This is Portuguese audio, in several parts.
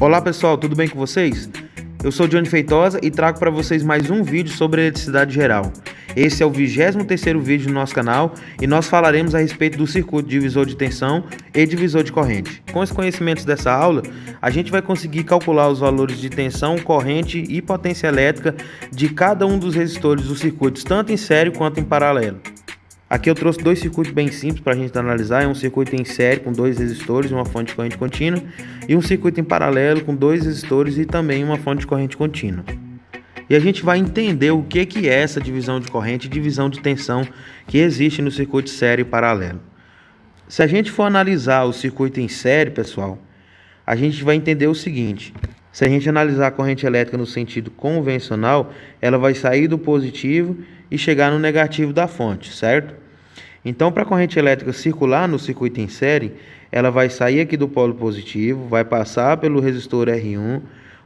Olá pessoal, tudo bem com vocês? Eu sou Johnny Feitosa e trago para vocês mais um vídeo sobre eletricidade geral. Esse é o 23º vídeo do nosso canal e nós falaremos a respeito do circuito divisor de tensão e divisor de corrente. Com os conhecimentos dessa aula, a gente vai conseguir calcular os valores de tensão, corrente e potência elétrica de cada um dos resistores dos circuitos, tanto em série quanto em paralelo. Aqui eu trouxe dois circuitos bem simples para a gente analisar. É um circuito em série com dois resistores e uma fonte de corrente contínua, e um circuito em paralelo com dois resistores e também uma fonte de corrente contínua. E a gente vai entender o que é essa divisão de corrente e divisão de tensão que existe no circuito série e paralelo. Se a gente for analisar o circuito em série, pessoal, a gente vai entender o seguinte: se a gente analisar a corrente elétrica no sentido convencional, ela vai sair do positivo e chegar no negativo da fonte, certo? Então, para a corrente elétrica circular no circuito em série, ela vai sair aqui do polo positivo, vai passar pelo resistor R1,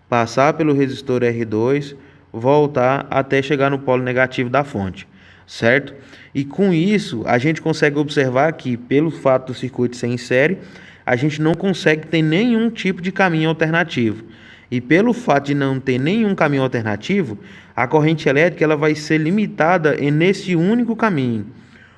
passar pelo resistor R2, voltar até chegar no polo negativo da fonte, certo? E com isso, a gente consegue observar que, pelo fato do circuito ser em série, a gente não consegue ter nenhum tipo de caminho alternativo. E pelo fato de não ter nenhum caminho alternativo, a corrente elétrica ela vai ser limitada nesse único caminho.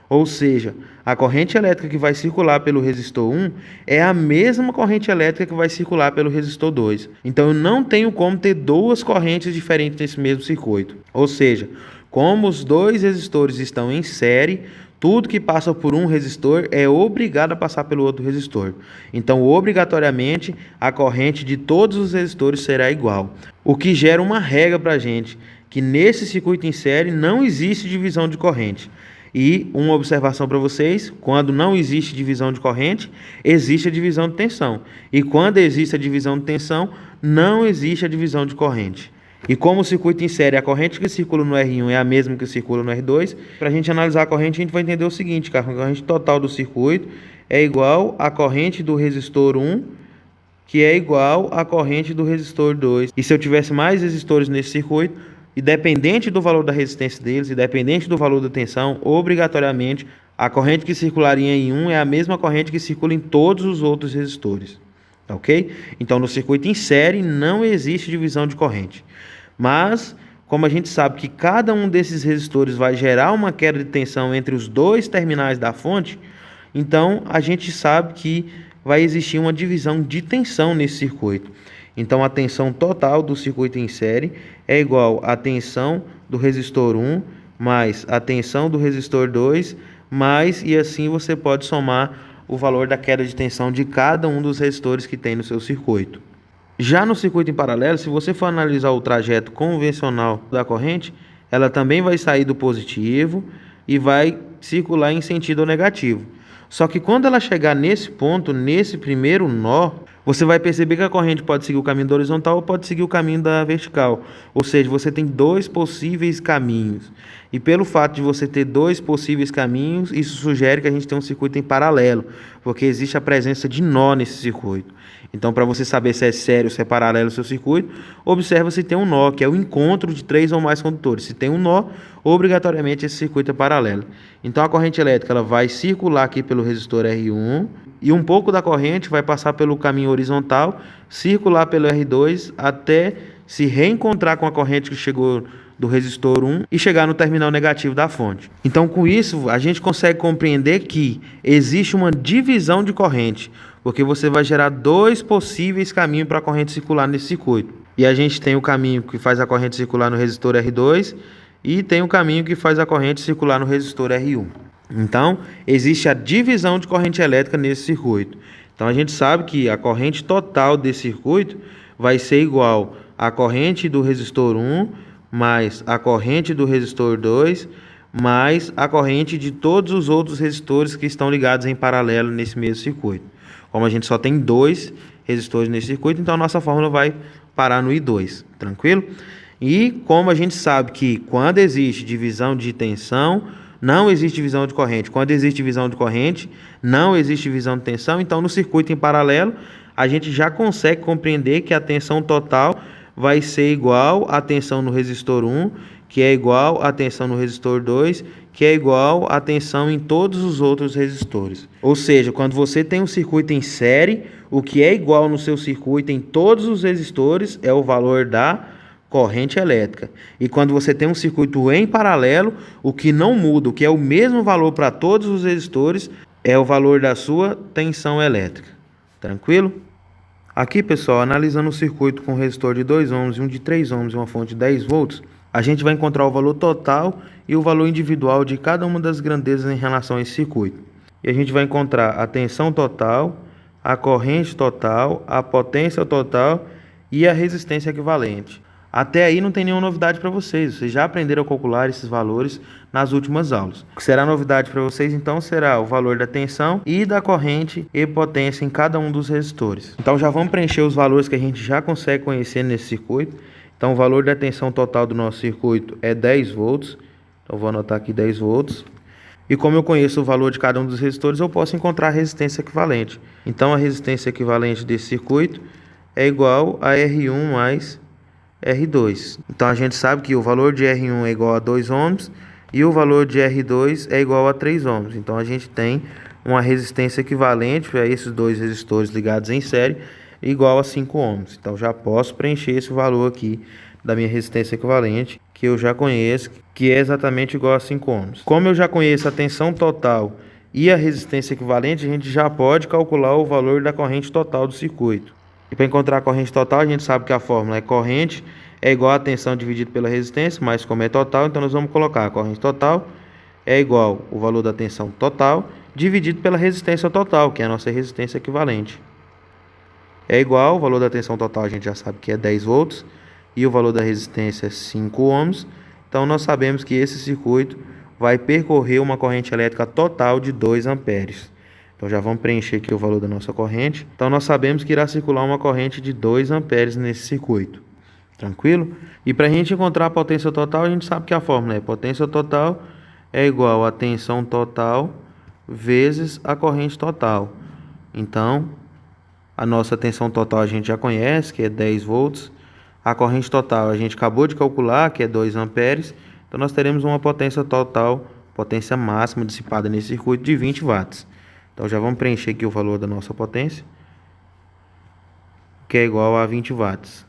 Ou seja, a corrente elétrica que vai circular pelo resistor 1 é a mesma corrente elétrica que vai circular pelo resistor 2. Então eu não tenho como ter duas correntes diferentes nesse mesmo circuito. Ou seja, como os dois resistores estão em série, tudo que passa por um resistor é obrigado a passar pelo outro resistor. Então, obrigatoriamente, a corrente de todos os resistores será igual. O que gera uma regra para a gente, que nesse circuito em série não existe divisão de corrente. E uma observação para vocês: quando não existe divisão de corrente, existe a divisão de tensão. E quando existe a divisão de tensão, não existe a divisão de corrente. E como o circuito em série, a corrente que circula no R1 é a mesma que circula no R2, para a gente analisar a corrente, a gente vai entender o seguinte: que a corrente total do circuito é igual à corrente do resistor 1, que é igual à corrente do resistor 2. E se eu tivesse mais resistores nesse circuito, independente do valor da resistência deles, independente do valor da tensão, obrigatoriamente a corrente que circularia em um é a mesma corrente que circula em todos os outros resistores. Ok? Então, no circuito em série não existe divisão de corrente. Mas, como a gente sabe que cada um desses resistores vai gerar uma queda de tensão entre os dois terminais da fonte, então a gente sabe que vai existir uma divisão de tensão nesse circuito. Então, a tensão total do circuito em série é igual à tensão do resistor 1 mais a tensão do resistor 2 mais, e assim você pode somar o valor da queda de tensão de cada um dos resistores que tem no seu circuito. Já no circuito em paralelo, se você for analisar o trajeto convencional da corrente, ela também vai sair do positivo e vai circular em sentido negativo. Só que quando ela chegar nesse ponto, nesse primeiro nó, você vai perceber que a corrente pode seguir o caminho da horizontal ou pode seguir o caminho da vertical. Ou seja, você tem dois possíveis caminhos. E pelo fato de você ter dois possíveis caminhos, isso sugere que a gente tem um circuito em paralelo, porque existe a presença de nó nesse circuito. Então, para você saber se é sério ou se é paralelo o seu circuito, observa se tem um nó, que é o encontro de três ou mais condutores. Se tem um nó, obrigatoriamente esse circuito é paralelo. Então, a corrente elétrica ela vai circular aqui pelo resistor R1, e um pouco da corrente vai passar pelo caminho horizontal, circular pelo R2 até se reencontrar com a corrente que chegou do resistor 1 e chegar no terminal negativo da fonte. Então, com isso, a gente consegue compreender que existe uma divisão de corrente, porque você vai gerar dois possíveis caminhos para a corrente circular nesse circuito. E a gente tem o caminho que faz a corrente circular no resistor R2 e tem o caminho que faz a corrente circular no resistor R1. Então, existe a divisão de corrente elétrica nesse circuito. Então, a gente sabe que a corrente total desse circuito vai ser igual à corrente do resistor 1 mais a corrente do resistor 2 mais a corrente de todos os outros resistores que estão ligados em paralelo nesse mesmo circuito. Como a gente só tem dois resistores nesse circuito, então a nossa fórmula vai parar no I2, tranquilo? E como a gente sabe que quando existe divisão de tensão, não existe divisão de corrente. Quando existe divisão de corrente, não existe divisão de tensão. Então, no circuito em paralelo, a gente já consegue compreender que a tensão total vai ser igual à tensão no resistor 1, que é igual à tensão no resistor 2, que é igual à tensão em todos os outros resistores. Ou seja, quando você tem um circuito em série, o que é igual no seu circuito em todos os resistores é o valor da corrente elétrica. E quando você tem um circuito em paralelo, o que não muda, o que é o mesmo valor para todos os resistores, é o valor da sua tensão elétrica. Tranquilo? Aqui, pessoal, analisando o circuito com resistor de 2 ohms e um de 3 ohms e uma fonte de 10 volts, a gente vai encontrar o valor total e o valor individual de cada uma das grandezas em relação a esse circuito. E a gente vai encontrar a tensão total, a corrente total, a potência total e a resistência equivalente. Até aí não tem nenhuma novidade para vocês, vocês já aprenderam a calcular esses valores nas últimas aulas. O que será novidade para vocês então será o valor da tensão e da corrente e potência em cada um dos resistores. Então já vamos preencher os valores que a gente já consegue conhecer nesse circuito. Então o valor da tensão total do nosso circuito é 10 volts, então vou anotar aqui 10 volts. E como eu conheço o valor de cada um dos resistores, eu posso encontrar a resistência equivalente. Então a resistência equivalente desse circuito é igual a R1 mais R2. Então a gente sabe que o valor de R1 é igual a 2 ohms e o valor de R2 é igual a 3 ohms. Então a gente tem uma resistência equivalente para esses dois resistores ligados em série igual a 5 ohms. Então já posso preencher esse valor aqui da minha resistência equivalente, que eu já conheço, que é exatamente igual a 5 ohms. Como eu já conheço a tensão total e a resistência equivalente, a gente já pode calcular o valor da corrente total do circuito. E para encontrar a corrente total, a gente sabe que a fórmula é corrente é igual a tensão dividido pela resistência, mas como é total, então nós vamos colocar a corrente total é igual o valor da tensão total dividido pela resistência total, que é a nossa resistência equivalente. É igual, o valor da tensão total a gente já sabe que é 10 volts e o valor da resistência é 5 ohms. Então nós sabemos que esse circuito vai percorrer uma corrente elétrica total de 2 amperes. Então já vamos preencher aqui o valor da nossa corrente. Então nós sabemos que irá circular uma corrente de 2 amperes nesse circuito. Tranquilo? E para a gente encontrar a potência total, a gente sabe que a fórmula é potência total é igual a tensão total vezes a corrente total. Então, a nossa tensão total a gente já conhece, que é 10 volts. A corrente total a gente acabou de calcular, que é 2 amperes. Então nós teremos uma potência total, potência máxima dissipada nesse circuito de 20 watts. Então já vamos preencher aqui o valor da nossa potência, que é igual a 20 watts.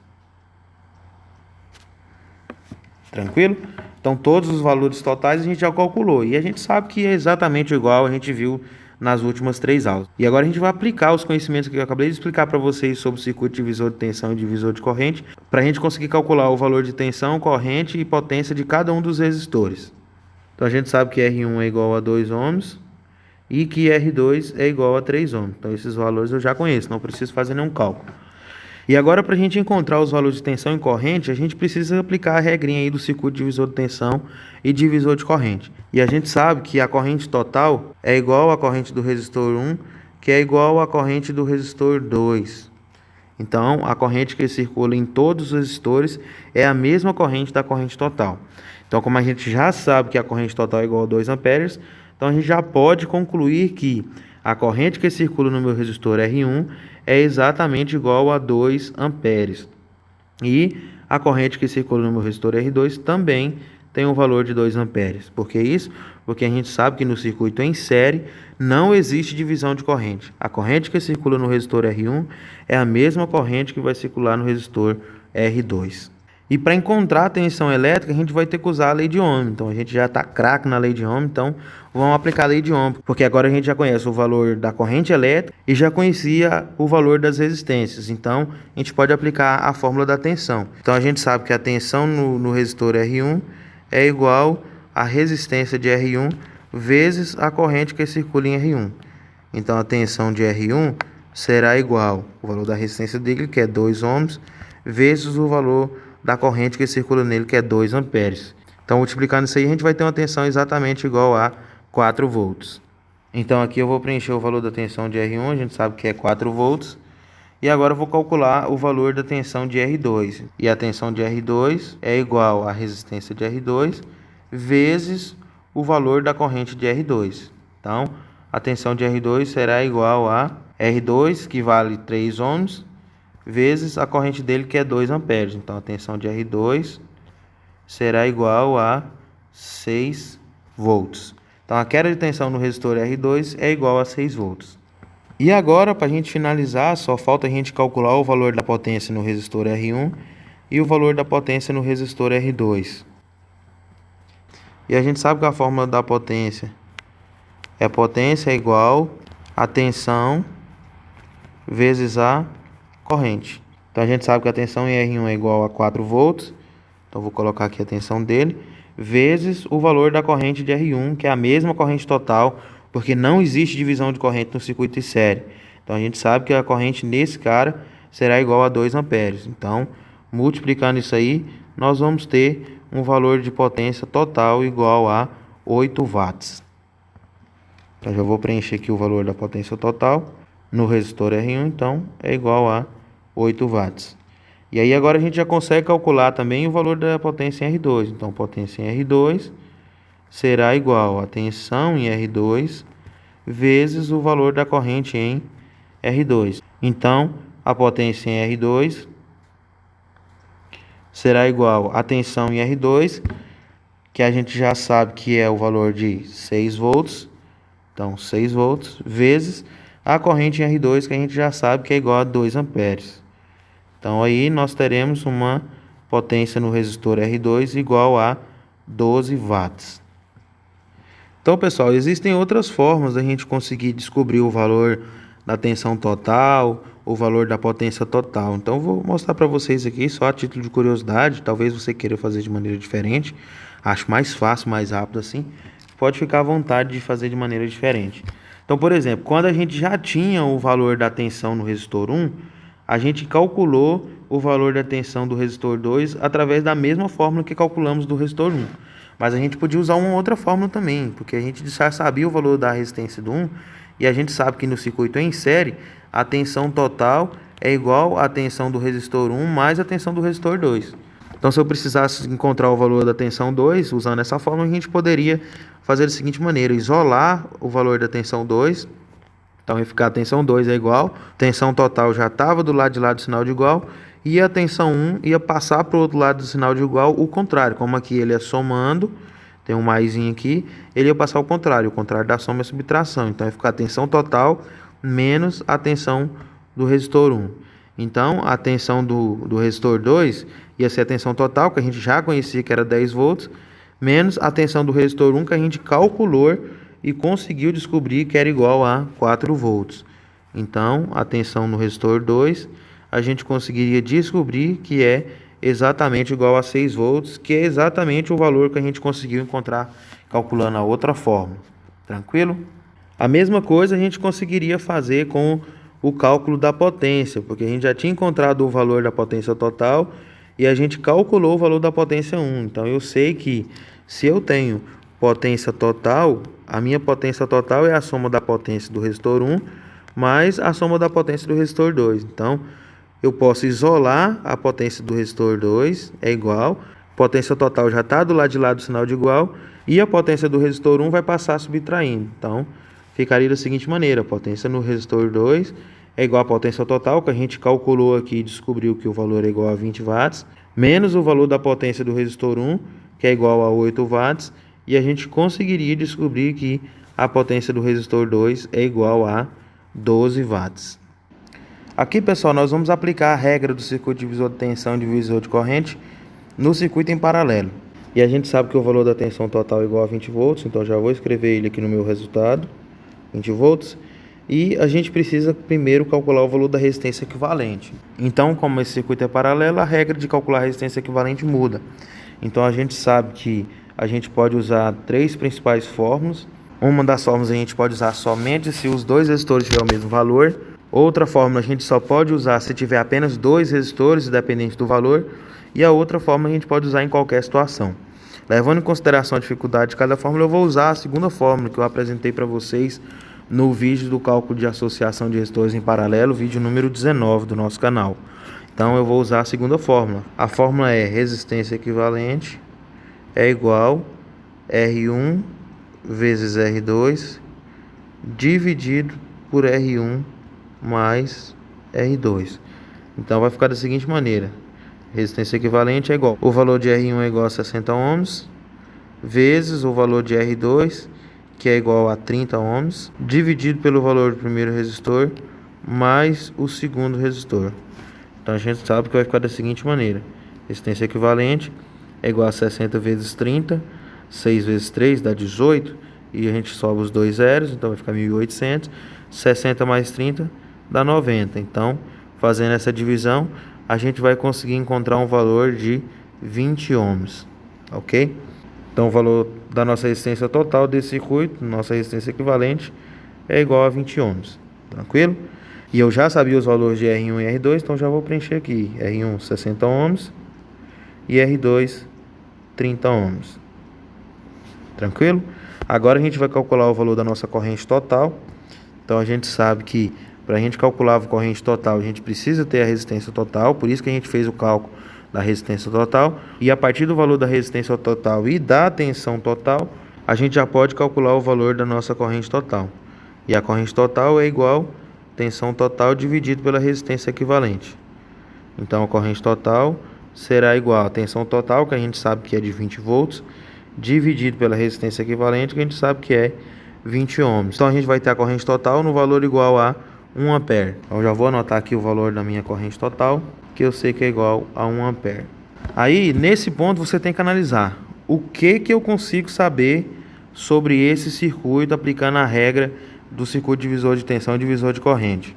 Tranquilo? Então todos os valores totais a gente já calculou. E a gente sabe que é exatamente igual a gente viu nas últimas 3 aulas. E agora a gente vai aplicar os conhecimentos que eu acabei de explicar para vocês sobre o circuito divisor de tensão e divisor de corrente, para a gente conseguir calcular o valor de tensão, corrente e potência de cada um dos resistores. Então a gente sabe que R1 é igual a 2 ohms. E que R2 é igual a 3 ohms. Então esses valores eu já conheço, não preciso fazer nenhum cálculo. E agora para a gente encontrar os valores de tensão e corrente, a gente precisa aplicar a regrinha aí do circuito divisor de tensão e divisor de corrente. E a gente sabe que a corrente total é igual à corrente do resistor 1, que é igual à corrente do resistor 2. Então a corrente que circula em todos os resistores é a mesma corrente da corrente total. Então como a gente já sabe que a corrente total é igual a 2 amperes, então a gente já pode concluir que a corrente que circula no meu resistor R1 é exatamente igual a 2 amperes. E a corrente que circula no meu resistor R2 também tem um valor de 2 amperes. Por que isso? Porque a gente sabe que no circuito em série não existe divisão de corrente. A corrente que circula no resistor R1 é a mesma corrente que vai circular no resistor R2. E para encontrar a tensão elétrica, a gente vai ter que usar a lei de Ohm. Então a gente já está craque na lei de Ohm, então vamos aplicar a lei de Ohm. Porque agora a gente já conhece o valor da corrente elétrica e já conhecia o valor das resistências. Então a gente pode aplicar a fórmula da tensão. Então a gente sabe que a tensão no resistor R1 é igual à resistência de R1 vezes a corrente que circula em R1. Então a tensão de R1 será igual ao valor da resistência dele, que é 2 ohms, vezes o valor da corrente que circula nele, que é 2 amperes. Então, multiplicando isso aí, a gente vai ter uma tensão exatamente igual a 4 volts. Então, aqui eu vou preencher o valor da tensão de R1, a gente sabe que é 4 volts. E agora eu vou calcular o valor da tensão de R2. E a tensão de R2 é igual à resistência de R2 vezes o valor da corrente de R2. Então, a tensão de R2 será igual a R2, que vale 3 ohms, vezes a corrente dele, que é 2 amperes. Então a tensão de R2 será igual a 6 volts. Então, a queda de tensão no resistor R2 é igual a 6 volts. E agora, para a gente finalizar, só falta a gente calcular o valor da potência no resistor R1 e o valor da potência no resistor R2. E a gente sabe que a fórmula da potência é igual a tensão vezes a corrente. Então, a gente sabe que a tensão em R1 é igual a 4 volts. Então, vou colocar aqui a tensão dele, vezes o valor da corrente de R1, que é a mesma corrente total, porque não existe divisão de corrente no circuito de série. Então, a gente sabe que a corrente nesse cara será igual a 2 amperes. Então, multiplicando isso aí, nós vamos ter um valor de potência total igual a 8 watts. Então, já vou preencher aqui o valor da potência total no resistor R1, então, é igual a 8 watts. E aí agora a gente já consegue calcular também o valor da potência em R2. Então, potência em R2 será igual a tensão em R2 vezes o valor da corrente em R2. Então, a potência em R2 será igual a tensão em R2, que a gente já sabe que é o valor de 6 volts. Então, 6 volts vezes a corrente em R2, que a gente já sabe que é igual a 2 amperes. Então, aí nós teremos uma potência no resistor R2 igual a 12 watts. Então, pessoal, existem outras formas da gente conseguir descobrir o valor da tensão total, o valor da potência total. Então, vou mostrar para vocês aqui, só a título de curiosidade. Talvez você queira fazer de maneira diferente. Acho mais fácil, mais rápido assim. Pode ficar à vontade de fazer de maneira diferente. Então, por exemplo, quando a gente já tinha o valor da tensão no resistor 1, a gente calculou o valor da tensão do resistor 2 através da mesma fórmula que calculamos do resistor 1. Mas a gente podia usar uma outra fórmula também, porque a gente já sabia o valor da resistência do 1, e a gente sabe que no circuito em série, a tensão total é igual à tensão do resistor 1 mais a tensão do resistor 2. Então, se eu precisasse encontrar o valor da tensão 2, usando essa fórmula, a gente poderia fazer da seguinte maneira: isolar o valor da tensão 2. Então, vai ficar a tensão 2 é igual, tensão total já estava do lado de lá do sinal de igual, e a tensão 1 ia passar para o outro lado do sinal de igual, o contrário. Como aqui ele é somando, tem um maisinho aqui, ele ia passar o contrário da soma é subtração. Então, vai ficar a tensão total menos a tensão do resistor 1. Então, a tensão do resistor 2 ia ser a tensão total, que a gente já conhecia que era 10 volts, menos a tensão do resistor 1, que a gente calculou e conseguiu descobrir que era igual a 4 volts. Então, a tensão no resistor 2, a gente conseguiria descobrir que é exatamente igual a 6 volts, que é exatamente o valor que a gente conseguiu encontrar calculando a outra fórmula. Tranquilo? A mesma coisa a gente conseguiria fazer com o cálculo da potência, porque a gente já tinha encontrado o valor da potência total e a gente calculou o valor da potência 1. Então, eu sei que se eu tenho potência total, a minha potência total é a soma da potência do resistor 1 mais a soma da potência do resistor 2. Então, eu posso isolar a potência do resistor 2, é igual. Potência total já está do lado de lá do sinal de igual. E a potência do resistor 1 vai passar subtraindo. Então, ficaria da seguinte maneira: a potência no resistor 2 é igual à potência total, que a gente calculou aqui e descobriu que o valor é igual a 20 watts, menos o valor da potência do resistor 1, que é igual a 8 watts. E a gente conseguiria descobrir que a potência do resistor 2 é igual a 12 watts. Aqui, pessoal, nós vamos aplicar a regra do circuito divisor de tensão e divisor de corrente no circuito em paralelo. E a gente sabe que o valor da tensão total é igual a 20 volts, então já vou escrever ele aqui no meu resultado, 20 volts. E a gente precisa primeiro calcular o valor da resistência equivalente. Então, como esse circuito é paralelo, a regra de calcular a resistência equivalente muda. Então, a gente sabe que a gente pode usar três principais fórmulas. Uma das fórmulas a gente pode usar somente se os dois resistores tiverem o mesmo valor. Outra fórmula a gente só pode usar se tiver apenas dois resistores, independente do valor. E a outra fórmula a gente pode usar em qualquer situação. Levando em consideração a dificuldade de cada fórmula, eu vou usar a segunda fórmula que eu apresentei para vocês no vídeo do cálculo de associação de resistores em paralelo, vídeo número 19 do nosso canal. Então eu vou usar a segunda fórmula. A fórmula é resistência equivalente é igual R1 vezes R2 dividido por R1 mais R2. Então vai ficar da seguinte maneira: Resistência equivalente é igual. O valor de R1 é igual a 60 ohms, vezes o valor de R2, que é igual a 30 ohms, dividido pelo valor do primeiro resistor, mais o segundo resistor. Então a gente sabe que vai ficar da seguinte maneira. Resistência equivalente é igual a 60 vezes 30, 6 vezes 3 dá 18, e a gente sobe os dois zeros, então vai ficar 1.800, 60 mais 30 dá 90. Então, fazendo essa divisão, a gente vai conseguir encontrar um valor de 20 ohms, ok? Então, o valor da nossa resistência total desse circuito, nossa resistência equivalente, é igual a 20 ohms, tranquilo? E eu já sabia os valores de R1 e R2, então já vou preencher aqui. R1, 60 ohms, e R2, 30 ohms. Tranquilo? Agora a gente vai calcular o valor da nossa corrente total. Então a gente sabe que para a gente calcular a corrente total, a gente precisa ter a resistência total, por isso que a gente fez o cálculo da resistência total. E a partir do valor da resistência total e da tensão total, a gente já pode calcular o valor da nossa corrente total. E a corrente total é igual a tensão total dividido pela resistência equivalente. Então a corrente total será igual a tensão total, que a gente sabe que é de 20 volts, dividido pela resistência equivalente, que a gente sabe que é 20 ohms. Então a gente vai ter a corrente total no valor igual a 1 ampere. Então já vou anotar aqui o valor da minha corrente total, que eu sei que é igual a 1 ampere. Aí, nesse ponto, você tem que analisar o que eu consigo saber sobre esse circuito aplicando a regra do circuito divisor de tensão e divisor de corrente.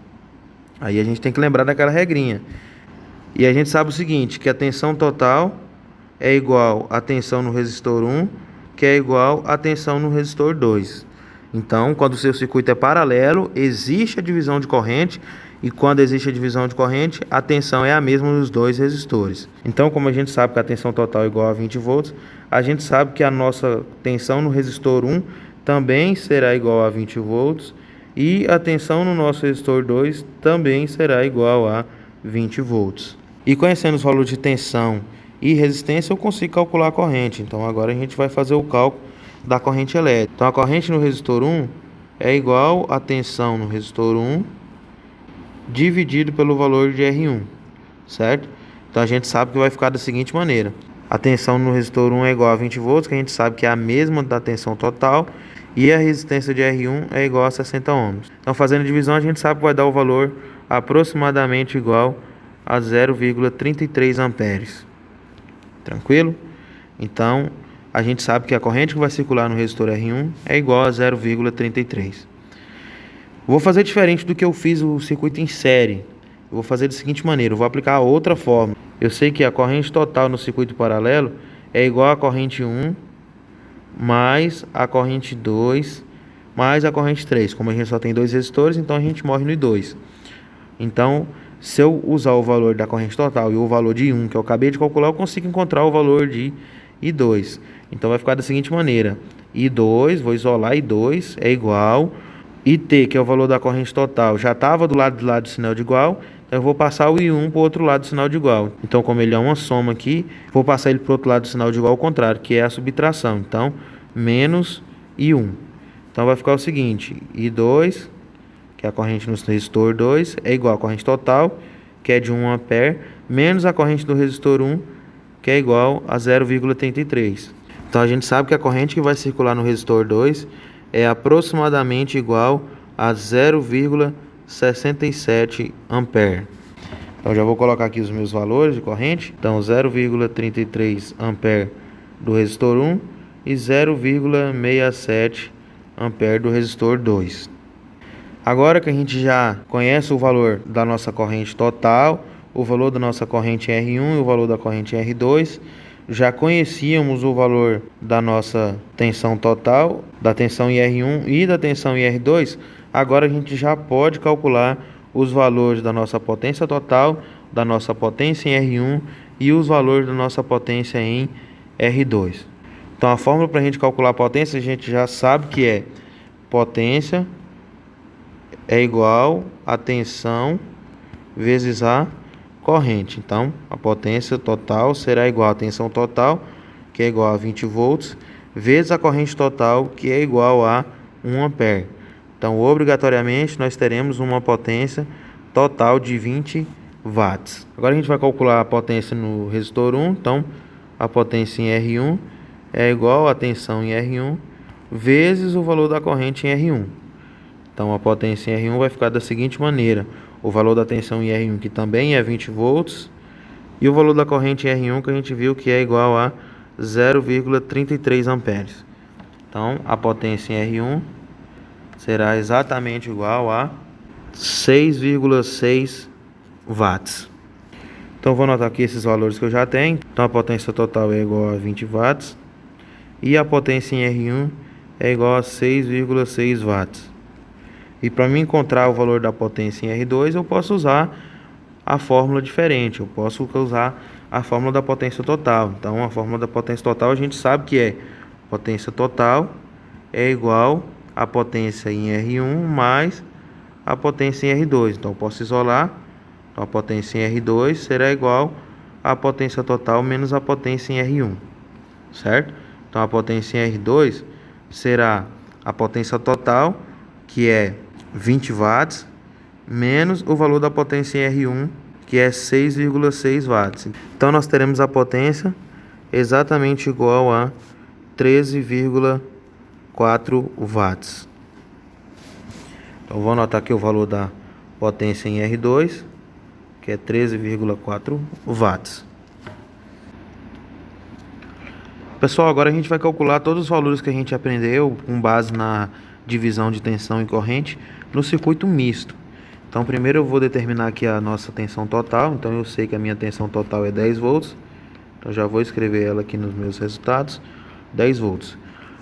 Aí a gente tem que lembrar daquela regrinha. E a gente sabe o seguinte, que a tensão total é igual a tensão no resistor 1, que é igual a tensão no resistor 2. Então, quando o seu circuito é paralelo, existe a divisão de corrente, e quando existe a divisão de corrente, a tensão é a mesma nos dois resistores. Então, como a gente sabe que a tensão total é igual a 20 volts, a gente sabe que a nossa tensão no resistor 1 também será igual a 20 volts, e a tensão no nosso resistor 2 também será igual a 20 volts. E conhecendo os valores de tensão e resistência, eu consigo calcular a corrente. Então agora a gente vai fazer o cálculo da corrente elétrica. Então a corrente no resistor 1 é igual a tensão no resistor 1 dividido pelo valor de R1, certo? Então a gente sabe que vai ficar da seguinte maneira. A tensão no resistor 1 é igual a 20 volts, que a gente sabe que é a mesma da tensão total, e a resistência de R1 é igual a 60 ohms. Então fazendo a divisão, a gente sabe que vai dar o valor aproximadamente igual a 0,33 amperes. Tranquilo? Então, a gente sabe que a corrente que vai circular no resistor R1 é igual a 0,33. Vou fazer diferente do que eu fiz o circuito em série. Eu vou fazer da seguinte maneira, eu vou aplicar outra fórmula. Eu sei que a corrente total no circuito paralelo é igual a corrente 1 mais a corrente 2 mais a corrente 3. Como a gente só tem dois resistores, então a gente morre no I2. Então, se eu usar o valor da corrente total e o valor de 1 que eu acabei de calcular, eu consigo encontrar o valor de I2. Então vai ficar da seguinte maneira. I2, vou isolar I2, é igual. IT, que é o valor da corrente total, já estava do lado do sinal de igual. Então eu vou passar o I1 para o outro lado do sinal de igual. Então como ele é uma soma aqui, vou passar ele para o outro lado do sinal de igual ao contrário, que é a subtração. Então, menos I1. Então vai ficar o seguinte, I2... que é a corrente no resistor 2, é igual à corrente total, que é de 1 ampere, menos a corrente do resistor 1, que é igual a 0,33. Então a gente sabe que a corrente que vai circular no resistor 2 é aproximadamente igual a 0,67 ampere. Então já vou colocar aqui os meus valores de corrente. Então 0,33 ampere do resistor 1 e 0,67 ampere do resistor 2. Agora que a gente já conhece o valor da nossa corrente total, o valor da nossa corrente R1 e o valor da corrente R2, já conhecíamos o valor da nossa tensão total, da tensão em R1 e da tensão em R2, agora a gente já pode calcular os valores da nossa potência total, da nossa potência em R1 e os valores da nossa potência em R2. Então a fórmula para a gente calcular a potência, a gente já sabe que é potência é igual a tensão vezes a corrente. Então, a potência total será igual à tensão total, que é igual a 20 volts, vezes a corrente total, que é igual a 1 ampere. Então, obrigatoriamente, nós teremos uma potência total de 20 watts. Agora a gente vai calcular a potência no resistor 1, então a potência em R1 é igual a tensão em R1 vezes o valor da corrente em R1. Então a potência em R1 vai ficar da seguinte maneira: o valor da tensão em R1, que também é 20 volts, e o valor da corrente em R1, que a gente viu que é igual a 0,33 amperes. Então a potência em R1 será exatamente igual a 6,6 watts. Então vou anotar aqui esses valores que eu já tenho. Então a potência total é igual a 20 watts e a potência em R1 é igual a 6,6 watts. E para mim encontrar o valor da potência em R2, eu posso usar a fórmula diferente. Eu posso usar a fórmula da potência total. Então a fórmula da potência total a gente sabe que é potência total é igual a potência em R1 mais a potência em R2. Então eu posso isolar. Então a potência em R2 será igual à potência total menos a potência em R1, certo? Então a potência em R2 será a potência total, que é 20 watts, menos o valor da potência em R1, que é 6,6 watts. Então nós teremos a potência exatamente igual a 13,4 watts. Então vou anotar aqui o valor da potência em R2, que é 13,4 watts. Pessoal, agora a gente vai calcular todos os valores que a gente aprendeu com base na divisão de tensão e corrente no circuito misto. Então primeiro eu vou determinar aqui a nossa tensão total. Então eu sei que a minha tensão total é 10 volts. Então já vou escrever ela aqui nos meus resultados, 10 volts.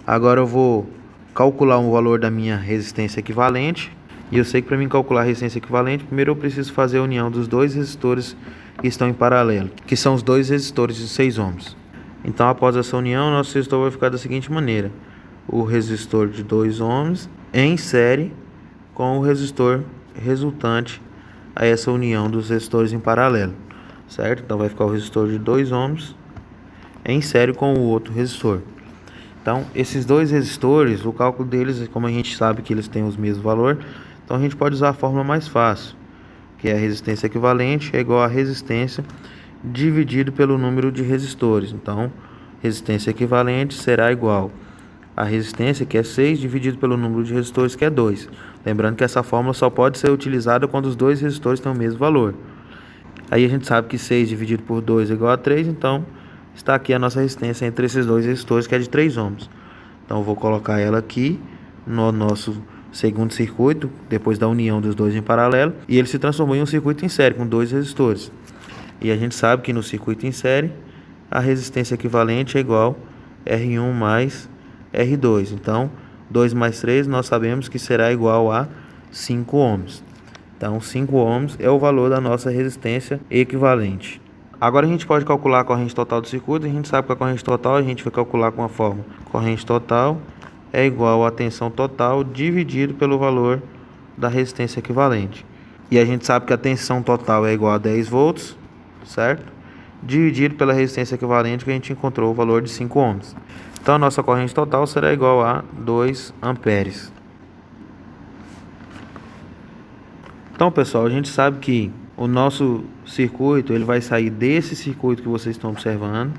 Agora eu vou calcular o valor da minha resistência equivalente. E eu sei que para mim calcular a resistência equivalente, primeiro eu preciso fazer a união dos dois resistores que estão em paralelo, que são os dois resistores de 6 ohms. Então após essa união, nosso resistor vai ficar da seguinte maneira: o resistor de 2 ohms em série com o resistor resultante a essa união dos resistores em paralelo, certo? Então vai ficar o resistor de 2 ohms em série com o outro resistor. Então esses dois resistores, o cálculo deles, como a gente sabe que eles têm os mesmos valor, então a gente pode usar a fórmula mais fácil, que é a resistência equivalente é igual a resistência dividido pelo número de resistores. Então resistência equivalente será igual a resistência, que é 6, dividido pelo número de resistores, que é 2. Lembrando que essa fórmula só pode ser utilizada quando os dois resistores têm o mesmo valor. Aí a gente sabe que 6 dividido por 2 é igual a 3, então está aqui a nossa resistência entre esses dois resistores, que é de 3 ohms. Então eu vou colocar ela aqui no nosso segundo circuito, depois da união dos dois em paralelo, e ele se transformou em um circuito em série com dois resistores. E a gente sabe que no circuito em série a resistência equivalente é igual a R1 mais R2. Então 2 mais 3 nós sabemos que será igual a 5 ohms. Então 5 ohms é o valor da nossa resistência equivalente. Agora a gente pode calcular a corrente total do circuito. A gente sabe que a corrente total a gente vai calcular com a fórmula: corrente total é igual a tensão total dividido pelo valor da resistência equivalente. E a gente sabe que a tensão total é igual a 10 volts, certo? Dividido pela resistência equivalente, que a gente encontrou o valor de 5 ohms. Então a nossa corrente total será igual a 2 amperes. Então pessoal, a gente sabe que o nosso circuito, ele vai sair desse circuito que vocês estão observando.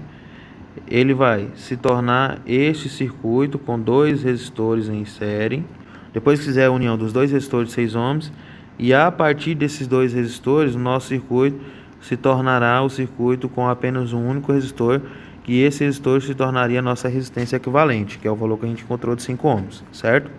Ele vai se tornar este circuito com dois resistores em série. Depois que fizer a união dos dois resistores de 6 ohms, e a partir desses dois resistores, o nosso circuito se tornará o circuito com apenas um único resistor, que esse resistor se tornaria a nossa resistência equivalente, que é o valor que a gente encontrou de 5 ohms, certo?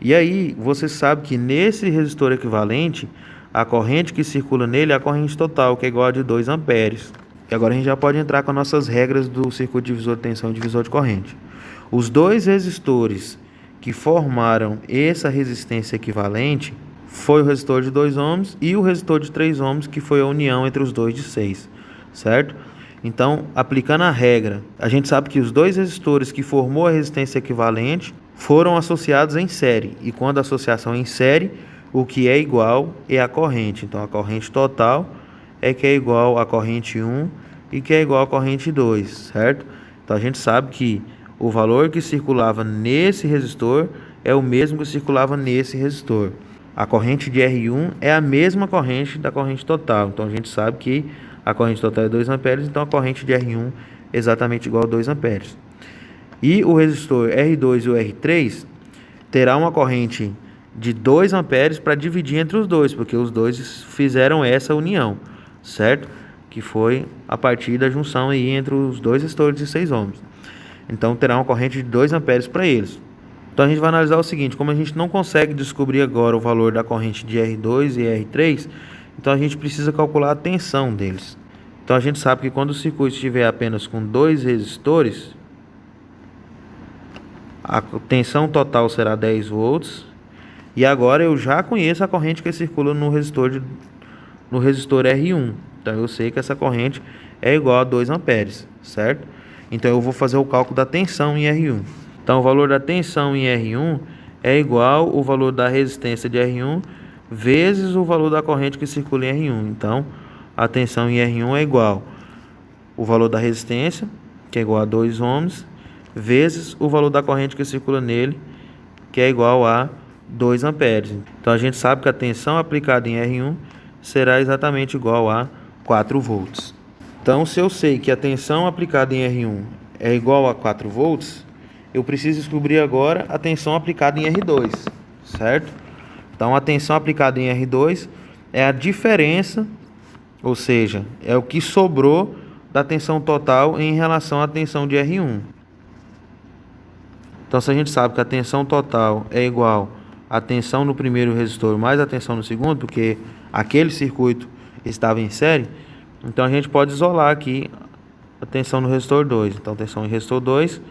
E aí, você sabe que nesse resistor equivalente, a corrente que circula nele é a corrente total, que é igual a de 2 amperes. E agora a gente já pode entrar com as nossas regras do circuito divisor de tensão e divisor de corrente. Os dois resistores que formaram essa resistência equivalente foi o resistor de 2 ohms e o resistor de 3 ohms, que foi a união entre os dois de 6, certo? Então, aplicando a regra, a gente sabe que os dois resistores que formou a resistência equivalente foram associados em série. E quando a associação é em série, o que é igual é a corrente. Então, a corrente total é que é igual à corrente 1 e que é igual à corrente 2, certo? Então, a gente sabe que o valor que circulava nesse resistor é o mesmo que circulava nesse resistor. A corrente de R1 é a mesma corrente da corrente total. Então a gente sabe que a corrente total é 2 amperes, então a corrente de R1 é exatamente igual a 2 amperes. E o resistor R2 e o R3 terá uma corrente de 2 amperes para dividir entre os dois, porque os dois fizeram essa união, certo? Que foi a partir da junção aí entre os dois resistores de 6 ohms. Então terá uma corrente de 2 amperes para eles. Então a gente vai analisar o seguinte: como a gente não consegue descobrir agora o valor da corrente de R2 e R3, então a gente precisa calcular a tensão deles. Então a gente sabe que quando o circuito estiver apenas com 2 resistores, a tensão total será 10 volts. E agora eu já conheço a corrente que circula no resistor R1. Então eu sei que essa corrente é igual a 2 amperes, certo? Então eu vou fazer o cálculo da tensão em R1. Então o valor da tensão em R1 é igual ao valor da resistência de R1 vezes o valor da corrente que circula em R1. Então a tensão em R1 é igual o valor da resistência, que é igual a 2 ohms, vezes o valor da corrente que circula nele, que é igual a 2 amperes. Então a gente sabe que a tensão aplicada em R1 será exatamente igual a 4 volts. Então, se eu sei que a tensão aplicada em R1 é igual a 4 volts, eu preciso descobrir agora a tensão aplicada em R2, certo? Então a tensão aplicada em R2 é a diferença, ou seja, é o que sobrou da tensão total em relação à tensão de R1. Então, se a gente sabe que a tensão total é igual à tensão no primeiro resistor mais a tensão no segundo, porque aquele circuito estava em série, então a gente pode isolar aqui a tensão no resistor 2. Então, a tensão em resistor 2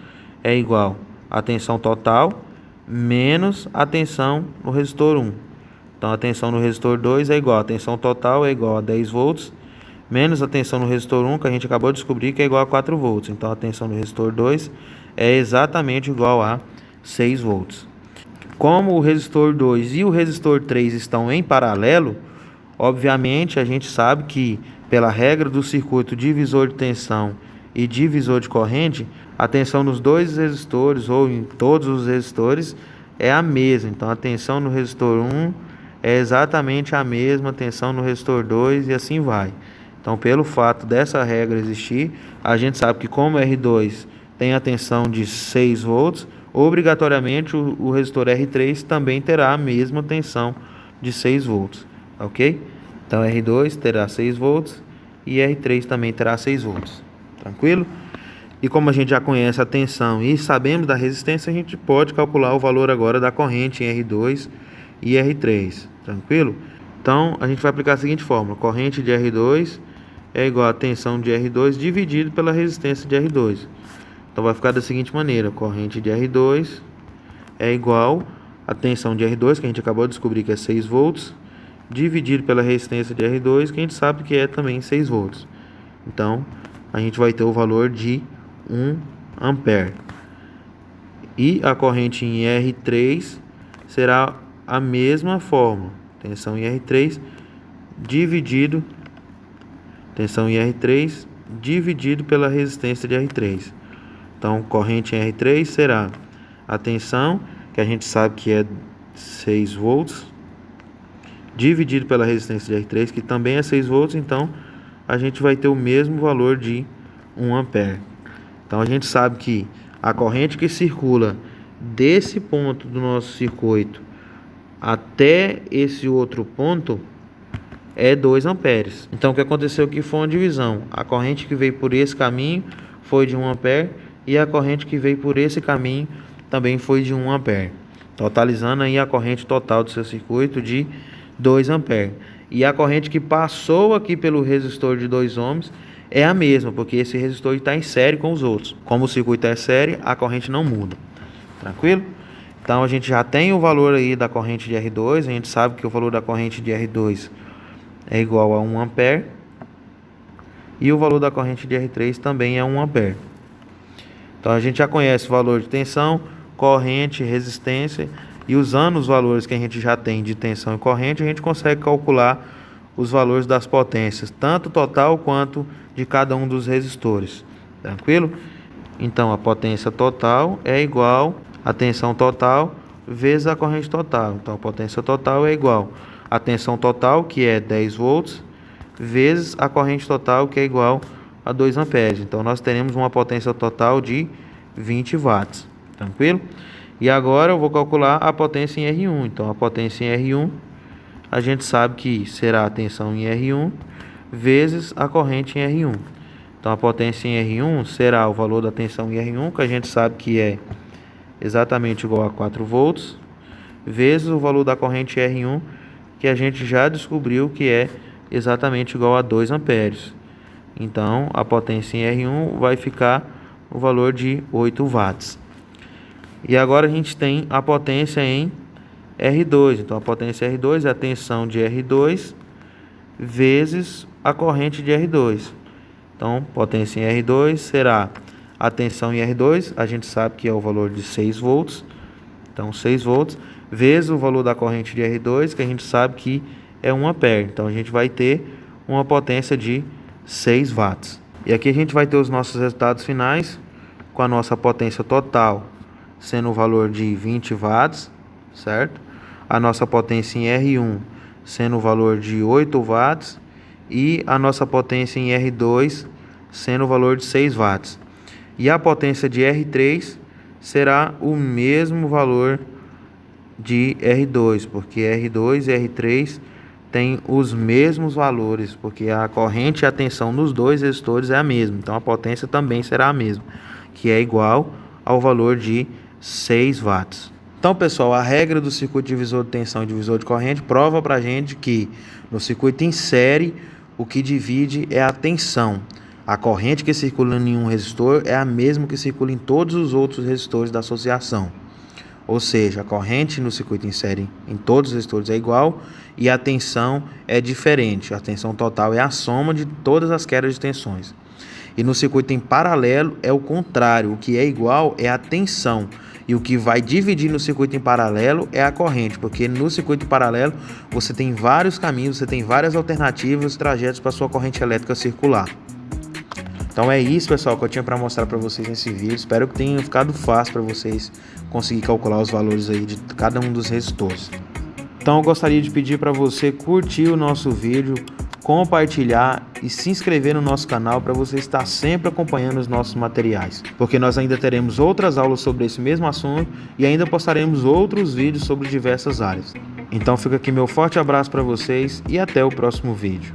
é igual à tensão total menos a tensão no resistor 1. Então, a tensão no resistor 2 é igual a tensão total é igual a 10 volts menos a tensão no resistor 1, que a gente acabou de descobrir que é igual a 4 volts. Então, a tensão no resistor 2 é exatamente igual a 6 volts. Como o resistor 2 e o resistor 3 estão em paralelo, obviamente a gente sabe que, pela regra do circuito divisor de tensão e divisor de corrente, a tensão nos dois resistores ou em todos os resistores é a mesma. Então a tensão no resistor 1 é exatamente a mesma tensão no resistor 2 e assim vai. Então, pelo fato dessa regra existir, a gente sabe que, como R2 tem a tensão de 6 volts, obrigatoriamente o resistor R3 também terá a mesma tensão de 6 volts, ok? Então R2 terá 6 volts e R3 também terá 6 volts, tranquilo? E como a gente já conhece a tensão e sabemos da resistência, a gente pode calcular o valor agora da corrente em R2 e R3, tranquilo? Então a gente vai aplicar a seguinte fórmula: corrente de R2 é igual a tensão de R2 dividido pela resistência de R2. Então vai ficar da seguinte maneira: corrente de R2 é igual a tensão de R2, que a gente acabou de descobrir que é 6 volts, dividido pela resistência de R2, que a gente sabe que é também 6 volts. Então a gente vai ter o valor de 1 ampere. E a corrente em R3 será a mesma fórmula: tensão em R3 dividido pela resistência de R3. Então, corrente em R3 será a tensão, que a gente sabe que é 6 volts, dividido pela resistência de R3, que também é 6 volts. Então, a gente vai ter o mesmo valor de 1 ampere. Então, a gente sabe que a corrente que circula desse ponto do nosso circuito até esse outro ponto é 2 amperes. Então, o que aconteceu aqui foi uma divisão. A corrente que veio por esse caminho foi de 1 ampere e a corrente que veio por esse caminho também foi de 1 ampere, totalizando aí a corrente total do seu circuito de 2 amperes. E a corrente que passou aqui pelo resistor de 2 ohms é a mesma, porque esse resistor está em série com os outros. Como o circuito é série, a corrente não muda. Tranquilo? Então a gente já tem o valor aí da corrente de R2, a gente sabe que o valor da corrente de R2 é igual a 1 ampere e o valor da corrente de R3 também é 1 ampere. Então a gente já conhece o valor de tensão, corrente, resistência, e usando os valores que a gente já tem de tensão e corrente, a gente consegue calcular os valores das potências, tanto total quanto de cada um dos resistores. Tranquilo? Então a potência total é igual à tensão total vezes a corrente total. Então a potência total é igual à tensão total, que é 10 volts, vezes a corrente total, que é igual a 2 amperes. Então nós teremos uma potência total de 20 watts. Tranquilo? E agora eu vou calcular a potência em R1. Então a potência em R1, a gente sabe que será a tensão em R1 vezes a corrente em R1. Então a potência em R1 será o valor da tensão em R1, que a gente sabe que é exatamente igual a 4 volts, vezes o valor da corrente R1, que a gente já descobriu que é exatamente igual a 2 amperes. Então a potência em R1 vai ficar o valor de 8 watts. E agora a gente tem a potência em R2. Então a potência R2 é a tensão de R2 vezes a corrente de R2. Então potência em R2 será a tensão em R2, a gente sabe que é o valor de 6 volts. Então 6 volts vezes o valor da corrente de R2, que a gente sabe que é 1 ampere. Então a gente vai ter uma potência de 6 watts. E aqui a gente vai ter os nossos resultados finais, com a nossa potência total sendo o valor de 20 watts, certo? A nossa potência em R1 sendo o valor de 8 watts e a nossa potência em R2 sendo o valor de 6 watts. E a potência de R3 será o mesmo valor de R2, porque R2 e R3 têm os mesmos valores, porque a corrente e a tensão nos dois resistores é a mesma. Então a potência também será a mesma, que é igual ao valor de 6 watts. Então, pessoal, a regra do circuito divisor de tensão e divisor de corrente prova para a gente que no circuito em série o que divide é a tensão. A corrente que circula em um resistor é a mesma que circula em todos os outros resistores da associação. Ou seja, a corrente no circuito em série em todos os resistores é igual e a tensão é diferente. A tensão total é a soma de todas as quedas de tensões. E no circuito em paralelo é o contrário. O que é igual é a tensão. E o que vai dividir no circuito em paralelo é a corrente, porque no circuito em paralelo você tem vários caminhos, você tem várias alternativas, trajetos para sua corrente elétrica circular. Então é isso, pessoal, que eu tinha para mostrar para vocês nesse vídeo. Espero que tenha ficado fácil para vocês conseguir calcular os valores aí de cada um dos resistores. Então eu gostaria de pedir para você curtir o nosso vídeo, compartilhar e se inscrever no nosso canal para você estar sempre acompanhando os nossos materiais, porque nós ainda teremos outras aulas sobre esse mesmo assunto e ainda postaremos outros vídeos sobre diversas áreas. Então fica aqui meu forte abraço para vocês e até o próximo vídeo.